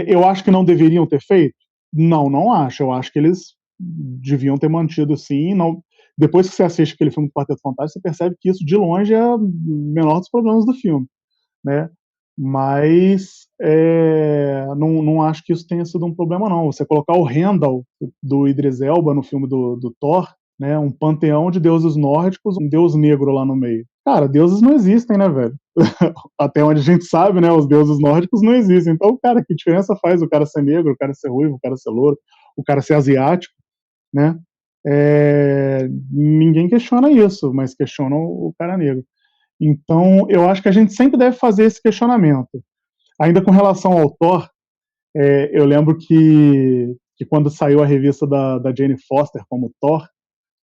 Eu acho que não deveriam ter feito? Não, não acho. Eu acho que eles deviam ter mantido, sim. Não... Depois que você assiste aquele filme do Quarteto Fantástico, você percebe que isso, de longe, é o menor dos problemas do filme, né? Mas não acho que isso tenha sido um problema, não. Você colocar o Heimdall, do Idris Elba, no filme do Thor, né, um panteão de deuses nórdicos, um deus negro lá no meio. Cara, deuses não existem, né, velho? Até onde a gente sabe, né, os deuses nórdicos não existem. Então, cara, que diferença faz o cara ser negro, o cara ser ruivo, o cara ser louro, o cara ser asiático, né? Ninguém questiona isso, mas questiona o cara negro. Então, eu acho que a gente sempre deve fazer esse questionamento. Ainda com relação ao Thor, eu lembro que quando saiu a revista da Jane Foster como Thor,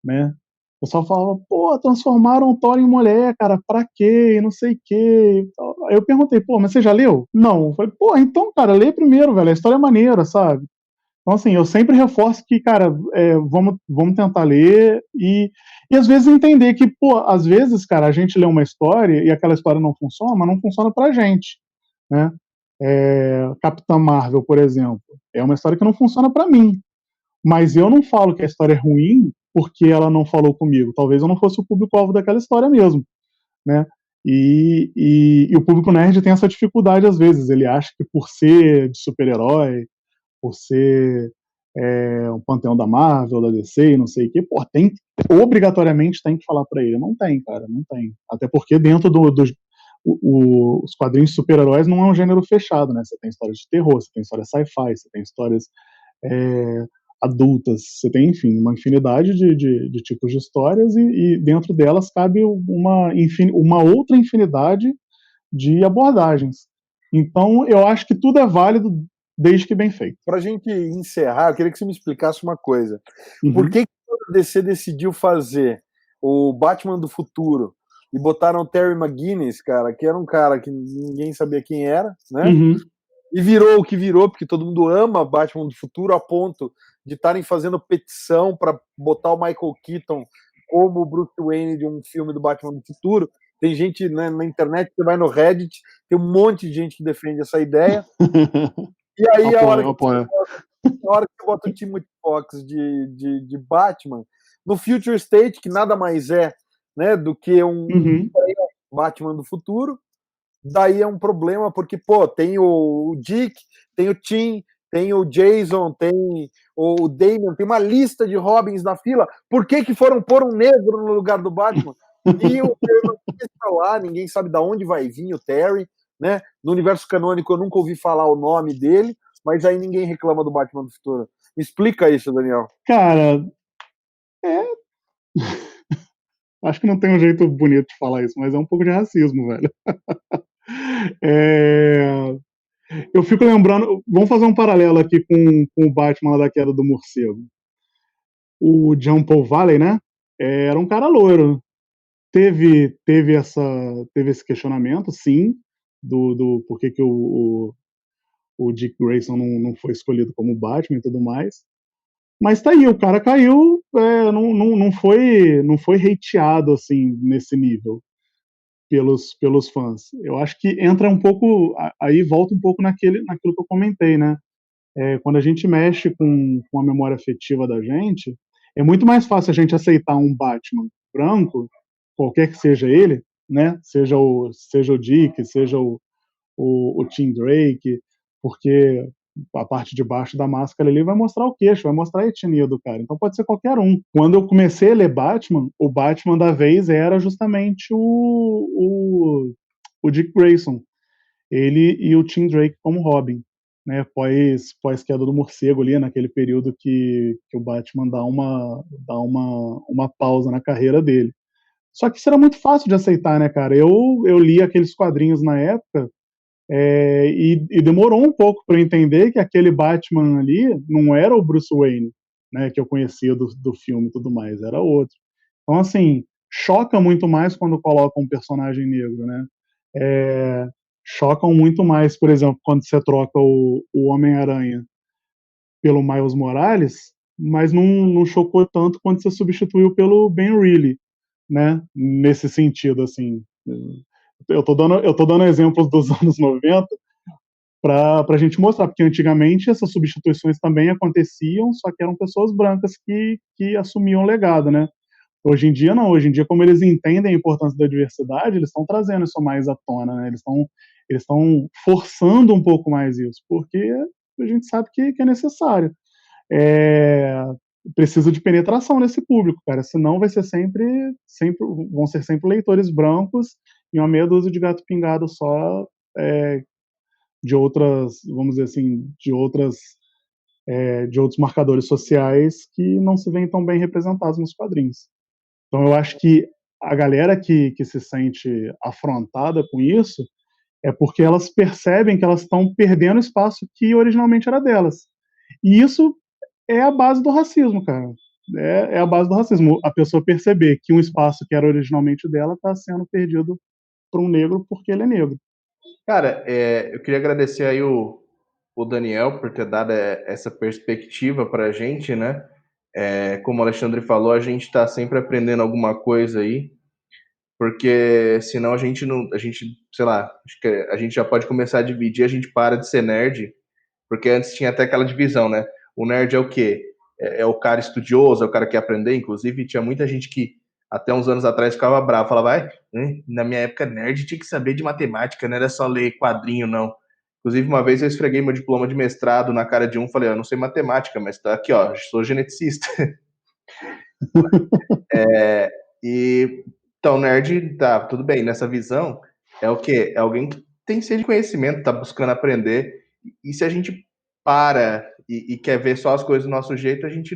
né, o pessoal falava, pô, transformaram o Thor em mulher, cara, pra quê? E não sei o quê. Aí eu perguntei, pô, mas você já leu? Não. Eu falei, pô, então, cara, lê primeiro, velho, a história é maneira, sabe? Então, assim, eu sempre reforço que, cara, vamos tentar ler e às vezes entender que, pô, às vezes, cara, a gente lê uma história e aquela história não funciona, mas não funciona pra gente, né? Capitã Marvel, por exemplo, é uma história que não funciona pra mim, mas eu não falo que a história é ruim porque ela não falou comigo. Talvez eu não fosse o público-alvo daquela história mesmo, né? E o público nerd tem essa dificuldade às vezes, ele acha que por ser de super-herói, por ser um panteão da Marvel, da DC e não sei o que, pô, obrigatoriamente tem que falar pra ele. Não tem, cara, não tem. Até porque dentro os quadrinhos de super-heróis não é um gênero fechado, né? Você tem histórias de terror, você tem histórias sci-fi, você tem histórias adultas, você tem, enfim, uma infinidade de tipos de histórias e dentro delas cabe uma outra infinidade de abordagens. Então, eu acho que tudo é válido desde que bem feito. Para a gente encerrar, eu queria que você me explicasse uma coisa. Uhum. Por que a DC decidiu fazer o Batman do futuro e botaram o Terry McGinnis, cara, que era um cara que ninguém sabia quem era, né? Uhum. E virou o que virou, porque todo mundo ama Batman do futuro a ponto de estarem fazendo petição para botar o Michael Keaton como o Bruce Wayne de um filme do Batman do futuro. Tem gente, né, na internet, você vai no Reddit, tem um monte de gente que defende essa ideia. E aí, a hora que você bota o Timothy Fox de Batman, no Future State, que nada mais é, né, do que um Batman do futuro, daí é um problema, porque, pô, tem o Dick, tem o Tim, tem o Jason, tem o Damian, tem uma lista de Robins na fila. Por que foram pôr um negro no lugar do Batman? E o Terry está lá, ninguém sabe de onde vai vir o Terry, né? No universo canônico eu nunca ouvi falar o nome dele, mas aí ninguém reclama do Batman do futuro. Me explica isso, Daniel. Cara, acho que não tem um jeito bonito de falar isso, mas é um pouco de racismo, velho. Eu fico lembrando, vamos fazer um paralelo aqui com o Batman da Queda do Morcego. O Jean Paul Valley, né? Era um cara loiro. Teve esse questionamento, sim, do por que o Dick Grayson não foi escolhido como Batman e tudo mais. Mas tá aí, o cara caiu, não foi hateado assim nesse nível pelos fãs. Eu acho que entra um pouco, aí volta um pouco naquilo que eu comentei, né? Quando a gente mexe com a memória afetiva da gente, é muito mais fácil a gente aceitar um Batman branco, qualquer que seja ele, né? Seja o Dick, seja o Tim Drake, porque a parte de baixo da máscara ali vai mostrar o queixo, vai mostrar a etnia do cara. Então pode ser qualquer um. Quando eu comecei a ler Batman, o Batman da vez era justamente o Dick Grayson. Ele e o Tim Drake como Robin. Né, pós queda do morcego ali, naquele período que o Batman dá uma pausa na carreira dele. Só que isso era muito fácil de aceitar, né, cara? Eu li aqueles quadrinhos na época e demorou um pouco para eu entender que aquele Batman ali não era o Bruce Wayne, né, que eu conhecia do filme e tudo mais, era outro. Então, assim, choca muito mais quando colocam um personagem negro, né? Chocam muito mais, por exemplo, quando você troca o Homem-Aranha pelo Miles Morales, mas não chocou tanto quando você substituiu pelo Ben Reilly, né? Nesse sentido, assim. Eu tô dando exemplos dos anos 90 para a gente mostrar, porque antigamente essas substituições também aconteciam, só que eram pessoas brancas que assumiam o legado, né? Hoje em dia não, hoje em dia como eles entendem a importância da diversidade, eles estão trazendo isso mais à tona, né? Eles estão forçando um pouco mais isso, porque a gente sabe que é necessário. É, precisa de penetração nesse público, cara, senão vai ser sempre vão ser sempre leitores brancos e uma meia dúzia de gato pingado só, de outras, vamos dizer assim, de outros marcadores sociais que não se veem tão bem representados nos quadrinhos. Então eu acho que a galera que se sente afrontada com isso é porque elas percebem que elas estão perdendo espaço que originalmente era delas. E isso é a base do racismo, cara. É a base do racismo. A pessoa perceber que um espaço que era originalmente dela está sendo perdido para um negro porque ele é negro. Cara, eu queria agradecer aí o Daniel por ter dado essa perspectiva para a gente, né? Como o Alexandre falou, a gente está sempre aprendendo alguma coisa aí, porque senão a gente não, a gente, sei lá, acho que a gente já pode começar a dividir, a gente para de ser nerd, porque antes tinha até aquela divisão, né? O nerd é o quê? É o cara estudioso, é o cara que quer aprender, inclusive tinha muita gente que até uns anos atrás ficava bravo, falava, vai, na minha época nerd tinha que saber de matemática, não era só ler quadrinho, não. Inclusive, uma vez eu esfreguei meu diploma de mestrado na cara de um, falei, eu não sei matemática, mas tá aqui, ó, sou geneticista. E então, nerd, tá, tudo bem, nessa visão, é o quê? É alguém que tem sede de conhecimento, tá buscando aprender, e se a gente para e quer ver só as coisas do nosso jeito, a gente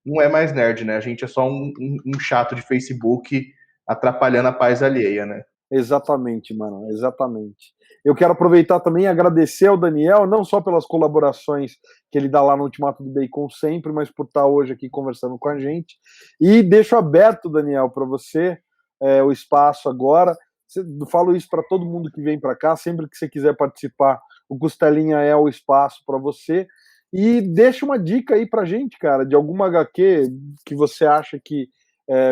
não é mais nerd, né? A gente é só um chato de Facebook atrapalhando a paz alheia, né? Exatamente, mano, exatamente. Eu quero aproveitar também e agradecer ao Daniel, não só pelas colaborações que ele dá lá no Ultimato do Bacon sempre, mas por estar hoje aqui conversando com a gente. E deixo aberto, Daniel, para você o espaço agora. Falo isso para todo mundo que vem para cá, sempre que você quiser participar, o Costelinha é o espaço para você. E deixa uma dica aí pra gente, cara, de alguma HQ que você acha que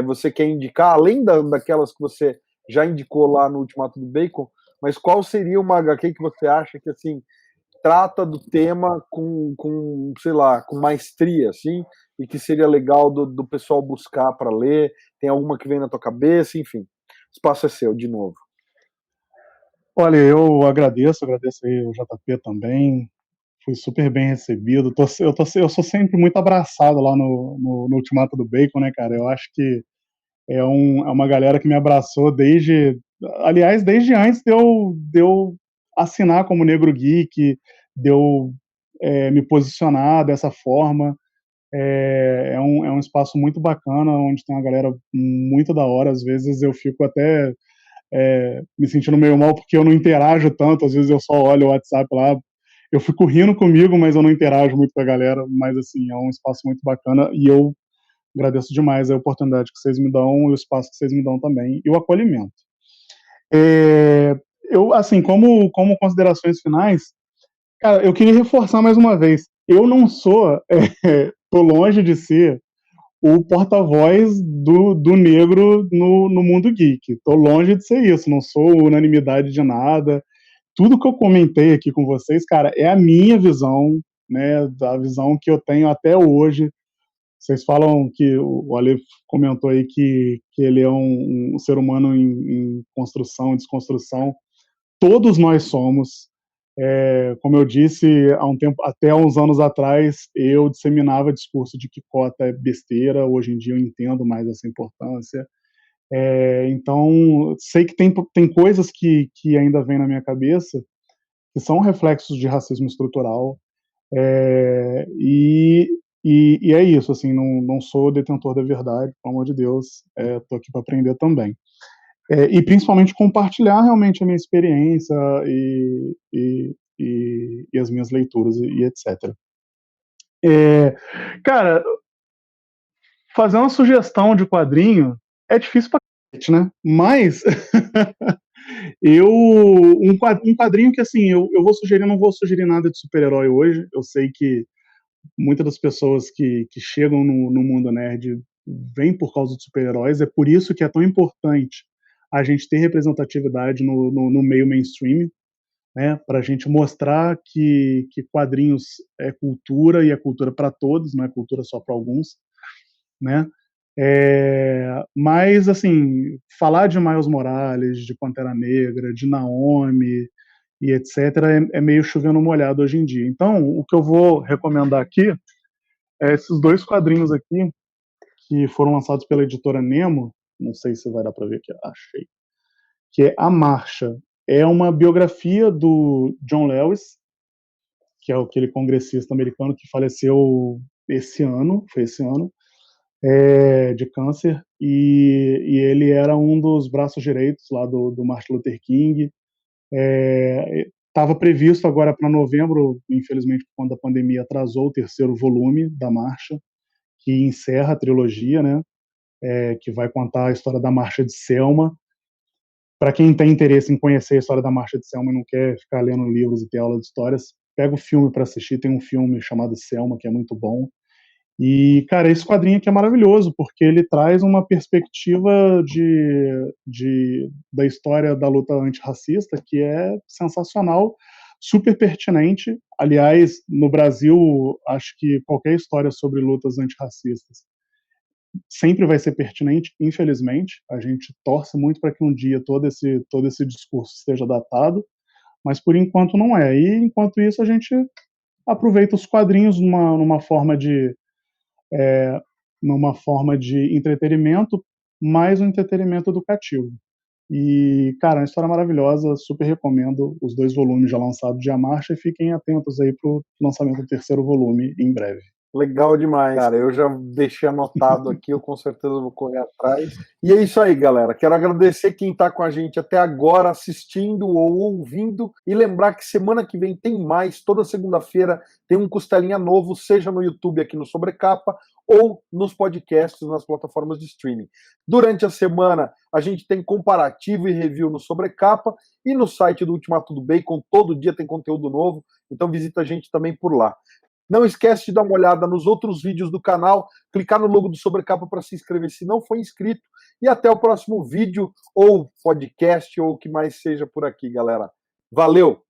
você quer indicar, além daquelas que você já indicou lá no Ultimato do Bacon, mas qual seria uma HQ que você acha que, assim, trata do tema com sei lá, com maestria, assim, e que seria legal do pessoal buscar para ler? Tem alguma que vem na tua cabeça? Enfim, o espaço é seu, de novo. Olha, eu agradeço aí o JP também, fui super bem recebido, eu sou sempre muito abraçado lá no Ultimato do Bacon, né, cara, eu acho que é uma galera que me abraçou aliás, desde antes de eu assinar como Negro Geek, de eu me posicionar dessa forma. É um espaço muito bacana, onde tem uma galera muito da hora. Às vezes eu fico até me sentindo meio mal porque eu não interajo tanto, às vezes eu só olho o WhatsApp lá, eu fico rindo comigo, mas eu não interajo muito com a galera, mas assim, é um espaço muito bacana e eu agradeço demais a oportunidade que vocês me dão e o espaço que vocês me dão também e o acolhimento. Eu, assim, como considerações finais, cara, eu queria reforçar mais uma vez, eu não sou, tô longe de ser o porta-voz do negro no mundo geek. Tô longe de ser isso, não sou unanimidade de nada. Tudo que eu comentei aqui com vocês, cara, é a minha visão, né, da visão que eu tenho até hoje. Vocês falam que o Ale comentou aí que ele é um ser humano em construção, em desconstrução. Todos nós somos. Como eu disse, até uns anos atrás, eu disseminava discurso de que cota é besteira. Hoje em dia eu entendo mais essa importância. Então, sei que tem coisas que ainda vêm na minha cabeça que são reflexos de racismo estrutural. E é isso, assim, não sou detentor da verdade, pelo amor de Deus, estou aqui para aprender também. E principalmente compartilhar realmente a minha experiência e as minhas leituras e etc. Cara, fazer uma sugestão de quadrinho é difícil pra cacete, né? Mas um quadrinho que, assim, eu vou sugerir, não vou sugerir nada de super-herói hoje. Eu sei que muitas das pessoas que chegam no mundo nerd vêm por causa de super-heróis. É por isso que é tão importante a gente ter representatividade no meio mainstream, né? Para a gente mostrar que quadrinhos é cultura e é cultura para todos, não é cultura só para alguns, né? Mas, assim, falar de Miles Morales, de Pantera Negra, de Naomi e etc. é meio chovendo molhado hoje em dia. Então, o que eu vou recomendar aqui é esses dois quadrinhos aqui, que foram lançados pela editora Nemo. Não sei se vai dar para ver aqui, achei. Que é A Marcha. É uma biografia do John Lewis, que é aquele congressista americano que faleceu esse ano, de câncer, e ele era um dos braços direitos lá do Martin Luther King. Estava previsto agora para novembro, infelizmente, quando a pandemia atrasou, o terceiro volume da Marcha, que encerra a trilogia, né? Que vai contar a história da Marcha de Selma. Para quem tem interesse em conhecer a história da Marcha de Selma e não quer ficar lendo livros e ter aula de histórias, pega o filme para assistir. Tem um filme chamado Selma, que é muito bom. E, cara, esse quadrinho aqui é maravilhoso, porque ele traz uma perspectiva da história da luta antirracista que é sensacional, super pertinente. Aliás, no Brasil, acho que qualquer história sobre lutas antirracistas sempre vai ser pertinente, infelizmente. A gente torce muito para que um dia todo esse discurso esteja datado, mas por enquanto não é. E enquanto isso, a gente aproveita os quadrinhos numa forma de entretenimento, mais um entretenimento educativo. E, cara, é uma história maravilhosa, super recomendo os 2 volumes já lançados de A Marcha, e fiquem atentos aí pro lançamento do terceiro volume em breve. Legal demais, cara. Eu já deixei anotado aqui, eu com certeza vou correr atrás. E é isso aí, galera. Quero agradecer quem está com a gente até agora, assistindo ou ouvindo, e lembrar que semana que vem tem mais. Toda segunda-feira tem um Costelinha novo, seja no YouTube aqui no Sobrecapa ou nos podcasts, nas plataformas de streaming. Durante a semana, a gente tem comparativo e review no Sobrecapa e no site do Ultimato do Bacon. Todo dia tem conteúdo novo, então visita a gente também por lá. Não esquece de dar uma olhada nos outros vídeos do canal, clicar no logo do Sobrecapa para se inscrever se não for inscrito, e até o próximo vídeo, ou podcast, ou o que mais seja por aqui, galera. Valeu!